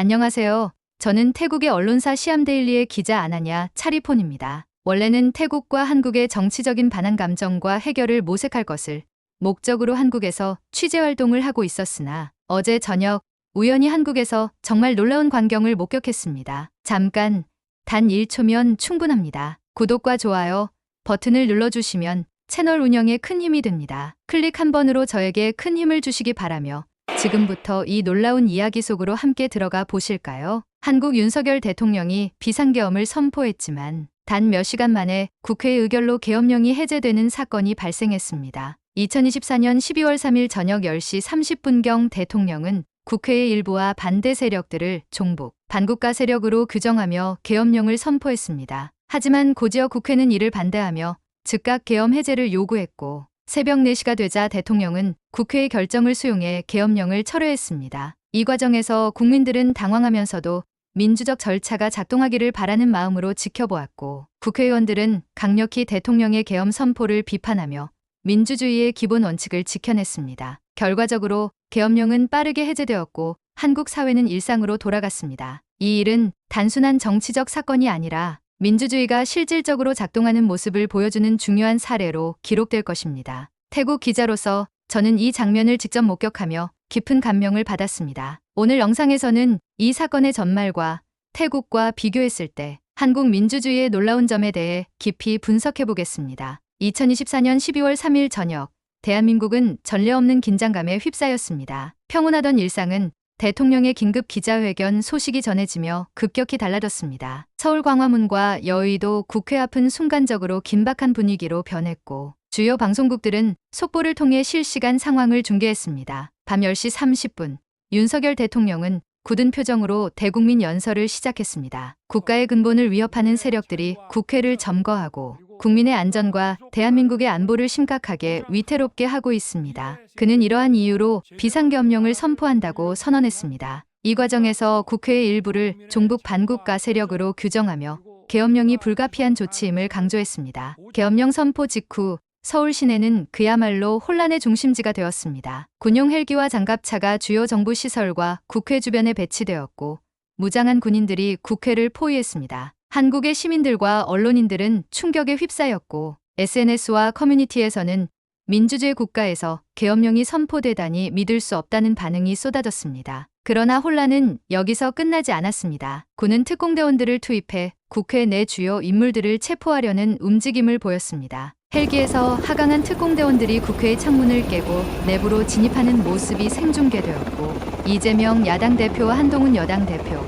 안녕하세요. 저는 태국의 언론사 시암데일리의 기자 아나냐 차리폰입니다. 원래는 태국과 한국의 정치적인 반한 감정과 해결을 모색할 것을 목적으로 한국에서 취재활동을 하고 있었으나 어제 저녁 우연히 한국에서 정말 놀라운 광경을 목격했습니다. 잠깐, 단 1초면 충분합니다. 구독과 좋아요 버튼을 눌러주시면 채널 운영에 큰 힘이 됩니다. 클릭 한 번으로 저에게 큰 힘을 주시기 바라며 지금부터 이 놀라운 이야기 속으로 함께 들어가 보실까요? 한국 윤석열 대통령이 비상계엄을 선포했지만 단 몇 시간 만에 국회 의결로 계엄령이 해제되는 사건이 발생했습니다. 2024년 12월 3일 저녁 10시 30분경 대통령은 국회의 일부와 반대 세력들을 종북, 반국가 세력으로 규정하며 계엄령을 선포했습니다. 하지만 고지어 국회는 이를 반대하며 즉각 계엄 해제를 요구했고 새벽 4시가 되자 대통령은 국회의 결정을 수용해 계엄령을 철회했습니다. 이 과정에서 국민들은 당황하면서도 민주적 절차가 작동하기를 바라는 마음으로 지켜보았고 국회의원들은 강력히 대통령의 계엄 선포를 비판하며 민주주의의 기본 원칙을 지켜냈습니다. 결과적으로 계엄령은 빠르게 해제되었고 한국 사회는 일상으로 돌아갔습니다. 이 일은 단순한 정치적 사건이 아니라 민주주의가 실질적으로 작동하는 모습을 보여주는 중요한 사례로 기록될 것입니다. 태국 기자로서 저는 이 장면을 직접 목격하며 깊은 감명을 받았습니다. 오늘 영상에서는 이 사건의 전말과 태국과 비교했을 때 한국 민주주의의 놀라운 점에 대해 깊이 분석해 보겠습니다. 2024년 12월 3일 저녁, 대한민국은 전례 없는 긴장감에 휩싸였습니다. 평온하던 일상은 대통령의 긴급 기자회견 소식이 전해지며 급격히 달라졌습니다. 서울 광화문과 여의도 국회 앞은 순간적으로 긴박한 분위기로 변했고 주요 방송국들은 속보를 통해 실시간 상황을 중계했습니다. 밤 10시 30분, 윤석열 대통령은 굳은 표정으로 대국민 연설을 시작했습니다. 국가의 근본을 위협하는 세력들이 국회를 점거하고 국민의 안전과 대한민국의 안보를 심각하게 위태롭게 하고 있습니다. 그는 이러한 이유로 비상계엄령을 선포한다고 선언했습니다. 이 과정에서 국회의 일부를 종북 반국가 세력으로 규정하며 계엄령이 불가피한 조치임을 강조했습니다. 계엄령 선포 직후 서울 시내는 그야말로 혼란의 중심지가 되었습니다. 군용 헬기와 장갑차가 주요 정부 시설과 국회 주변에 배치되었고 무장한 군인들이 국회를 포위했습니다. 한국의 시민들과 언론인들은 충격에 휩싸였고 SNS와 커뮤니티에서는 민주주의 국가에서 계엄령이 선포되다니 믿을 수 없다는 반응이 쏟아졌습니다. 그러나 혼란은 여기서 끝나지 않았습니다. 군은 특공대원들을 투입해 국회 내 주요 인물들을 체포하려는 움직임을 보였습니다. 헬기에서 하강한 특공대원들이 국회의 창문을 깨고 내부로 진입하는 모습이 생중계되었고 이재명 야당 대표와 한동훈 여당 대표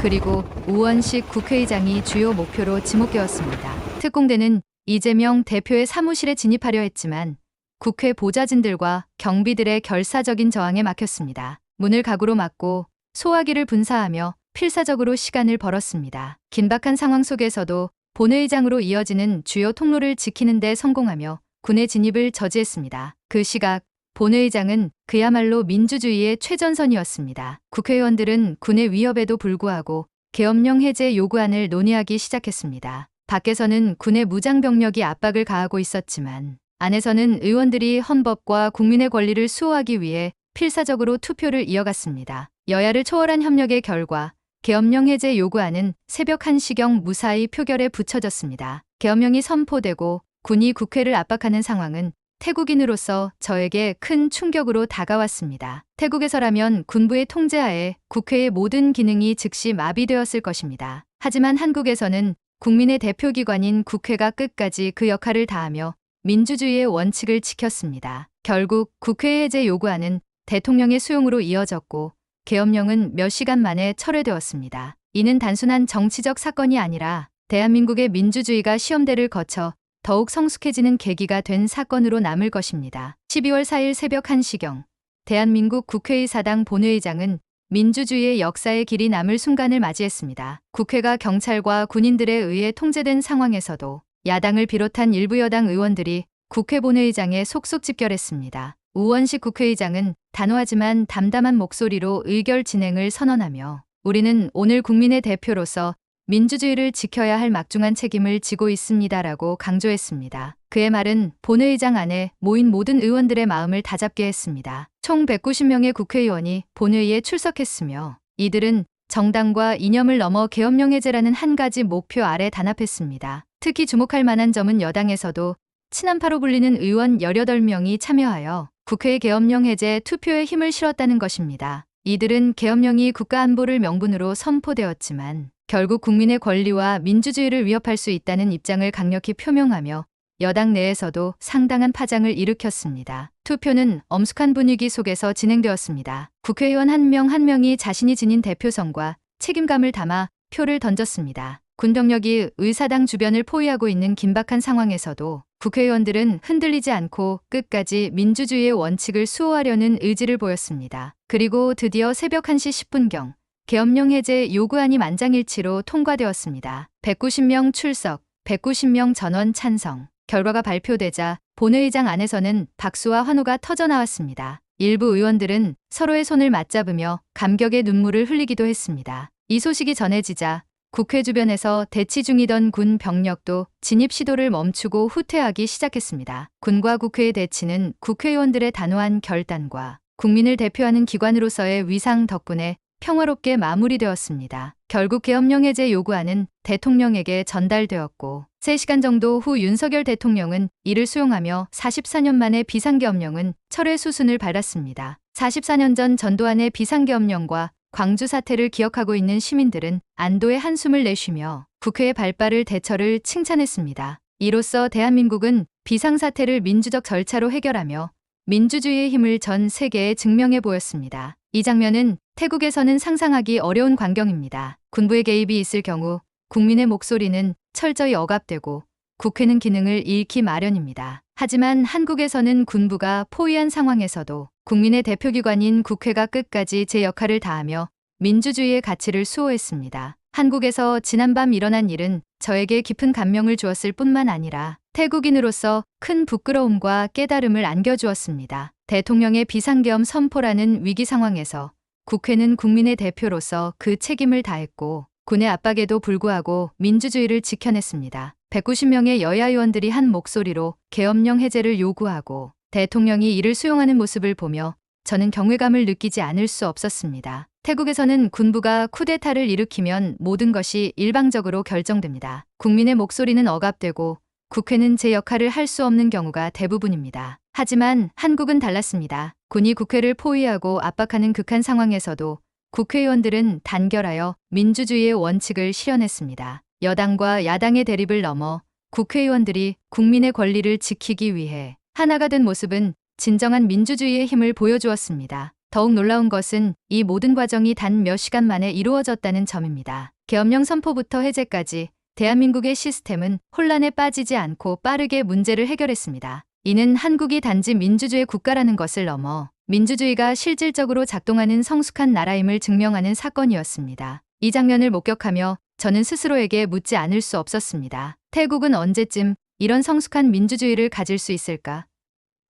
그리고 우원식 국회의장이 주요 목표로 지목되었습니다. 특공대는 이재명 대표의 사무실에 진입하려 했지만 국회 보좌진들과 경비들의 결사적인 저항에 막혔습니다. 문을 가구로 막고 소화기를 분사하며 필사적으로 시간을 벌었습니다. 긴박한 상황 속에서도 본회의장으로 이어지는 주요 통로를 지키는 데 성공하며 군의 진입을 저지했습니다. 그 시각 본회의장은 그야말로 민주주의의 최전선이었습니다. 국회의원들은 군의 위협에도 불구하고 계엄령 해제 요구안을 논의하기 시작했습니다. 밖에서는 군의 무장병력이 압박을 가하고 있었지만 안에서는 의원들이 헌법과 국민의 권리를 수호하기 위해 필사적으로 투표를 이어갔습니다. 여야를 초월한 협력의 결과 계엄령 해제 요구안은 새벽 1시경 무사히 표결에 붙여졌습니다. 계엄령이 선포되고 군이 국회를 압박하는 상황은 태국인으로서 저에게 큰 충격으로 다가왔습니다. 태국에서라면 군부의 통제하에 국회의 모든 기능이 즉시 마비되었을 것입니다. 하지만 한국에서는 국민의 대표기관인 국회가 끝까지 그 역할을 다하며 민주주의의 원칙을 지켰습니다. 결국 국회 해제 요구안은 대통령의 수용으로 이어졌고 계엄령은 몇 시간 만에 철회되었습니다. 이는 단순한 정치적 사건이 아니라 대한민국의 민주주의가 시험대를 거쳐 더욱 성숙해지는 계기가 된 사건으로 남을 것입니다. 12월 4일 새벽 1시경 대한민국 국회의사당 본회의장은 민주주의의 역사의 길이 남을 순간을 맞이했습니다. 국회가 경찰과 군인들에 의해 통제된 상황에서도 야당을 비롯한 일부 여당 의원들이 국회 본회의장에 속속 집결했습니다. 우원식 국회의장은 단호하지만 담담한 목소리로 의결 진행을 선언하며 우리는 오늘 국민의 대표로서 민주주의를 지켜야 할 막중한 책임을 지고 있습니다라고 강조했습니다. 그의 말은 본회의장 안에 모인 모든 의원들의 마음을 다잡게 했습니다. 총 190명의 국회의원이 본회의에 출석했으며 이들은 정당과 이념을 넘어 계엄령 해제라는 한 가지 목표 아래 단합했습니다. 특히 주목할 만한 점은 여당에서도 친한파로 불리는 의원 18명이 참여하여 국회 계엄령 해제 투표에 힘을 실었다는 것입니다. 이들은 계엄령이 국가안보를 명분으로 선포되었지만 결국 국민의 권리와 민주주의를 위협할 수 있다는 입장을 강력히 표명하며 여당 내에서도 상당한 파장을 일으켰습니다. 투표는 엄숙한 분위기 속에서 진행되었습니다. 국회의원 한 명 한 명이 자신이 지닌 대표성과 책임감을 담아 표를 던졌습니다. 군병력이 의사당 주변을 포위하고 있는 긴박한 상황에서도 국회의원들은 흔들리지 않고 끝까지 민주주의의 원칙을 수호하려는 의지를 보였습니다. 그리고 드디어 새벽 1시 10분경 계엄령 해제 요구안이 만장일치로 통과되었습니다. 190명 출석, 190명 전원 찬성. 결과가 발표되자 본회의장 안에서는 박수와 환호가 터져나왔습니다. 일부 의원들은 서로의 손을 맞잡으며 감격의 눈물을 흘리기도 했습니다. 이 소식이 전해지자 국회 주변에서 대치 중이던 군 병력도 진입 시도를 멈추고 후퇴하기 시작했습니다. 군과 국회의 대치는 국회의원들의 단호한 결단과 국민을 대표하는 기관으로서의 위상 덕분에 평화롭게 마무리되었습니다. 결국 계엄령 해제 요구안은 대통령에게 전달되었고 3시간 정도 후 윤석열 대통령은 이를 수용하며 44년 만에 비상계엄령은 철회 수순을 밟았습니다. 44년 전 전두환의 비상계엄령과 광주 사태를 기억하고 있는 시민들은 안도의 한숨을 내쉬며 국회의 발빠른 대처를 칭찬했습니다. 이로써 대한민국은 비상사태를 민주적 절차로 해결하며 민주주의의 힘을 전 세계에 증명해 보였습니다. 이 장면은 태국에서는 상상하기 어려운 광경입니다. 군부의 개입이 있을 경우 국민의 목소리는 철저히 억압되고 국회는 기능을 잃기 마련입니다. 하지만 한국에서는 군부가 포위한 상황에서도 국민의 대표기관인 국회가 끝까지 제 역할을 다하며 민주주의의 가치를 수호했습니다. 한국에서 지난밤 일어난 일은 저에게 깊은 감명을 주었을 뿐만 아니라 태국인으로서 큰 부끄러움과 깨달음을 안겨주었습니다. 대통령의 비상계엄 선포라는 위기 상황에서 국회는 국민의 대표로서 그 책임을 다했고 군의 압박에도 불구하고 민주주의를 지켜냈습니다. 190명의 여야 의원들이 한 목소리로 계엄령 해제를 요구하고 대통령이 이를 수용하는 모습을 보며 저는 경외감을 느끼지 않을 수 없었습니다. 태국에서는 군부가 쿠데타를 일으키면 모든 것이 일방적으로 결정됩니다. 국민의 목소리는 억압되고 국회는 제 역할을 할 수 없는 경우가 대부분입니다. 하지만 한국은 달랐습니다. 군이 국회를 포위하고 압박하는 극한 상황에서도 국회의원들은 단결하여 민주주의의 원칙을 실현했습니다. 여당과 야당의 대립을 넘어 국회의원들이 국민의 권리를 지키기 위해 하나가 된 모습은 진정한 민주주의의 힘을 보여주었습니다. 더욱 놀라운 것은 이 모든 과정이 단 몇 시간 만에 이루어졌다는 점입니다. 계엄령 선포부터 해제까지 대한민국의 시스템은 혼란에 빠지지 않고 빠르게 문제를 해결했습니다. 이는 한국이 단지 민주주의 국가라는 것을 넘어 민주주의가 실질적으로 작동하는 성숙한 나라임을 증명하는 사건이었습니다. 이 장면을 목격하며 저는 스스로에게 묻지 않을 수 없었습니다. 태국은 언제쯤 이런 성숙한 민주주의를 가질 수 있을까?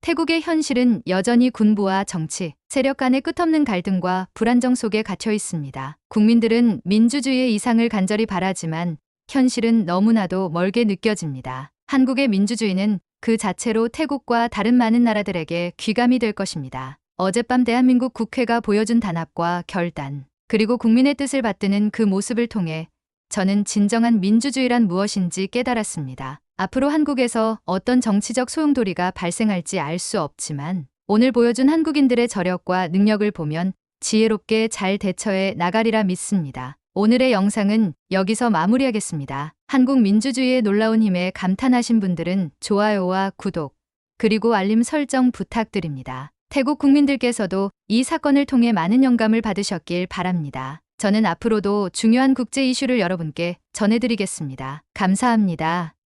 태국의 현실은 여전히 군부와 정치, 세력 간의 끝없는 갈등과 불안정 속에 갇혀 있습니다. 국민들은 민주주의의 이상을 간절히 바라지만 현실은 너무나도 멀게 느껴집니다. 한국의 민주주의는 그 자체로 태국과 다른 많은 나라들에게 귀감이 될 것입니다. 어젯밤 대한민국 국회가 보여준 단합과 결단, 그리고 국민의 뜻을 받드는 그 모습을 통해 저는 진정한 민주주의란 무엇인지 깨달았습니다. 앞으로 한국에서 어떤 정치적 소용돌이가 발생할지 알 수 없지만 오늘 보여준 한국인들의 저력과 능력을 보면 지혜롭게 잘 대처해 나가리라 믿습니다. 오늘의 영상은 여기서 마무리하겠습니다. 한국 민주주의의 놀라운 힘에 감탄하신 분들은 좋아요와 구독, 그리고 알림 설정 부탁드립니다. 태국 국민들께서도 이 사건을 통해 많은 영감을 받으셨길 바랍니다. 저는 앞으로도 중요한 국제 이슈를 여러분께 전해드리겠습니다. 감사합니다.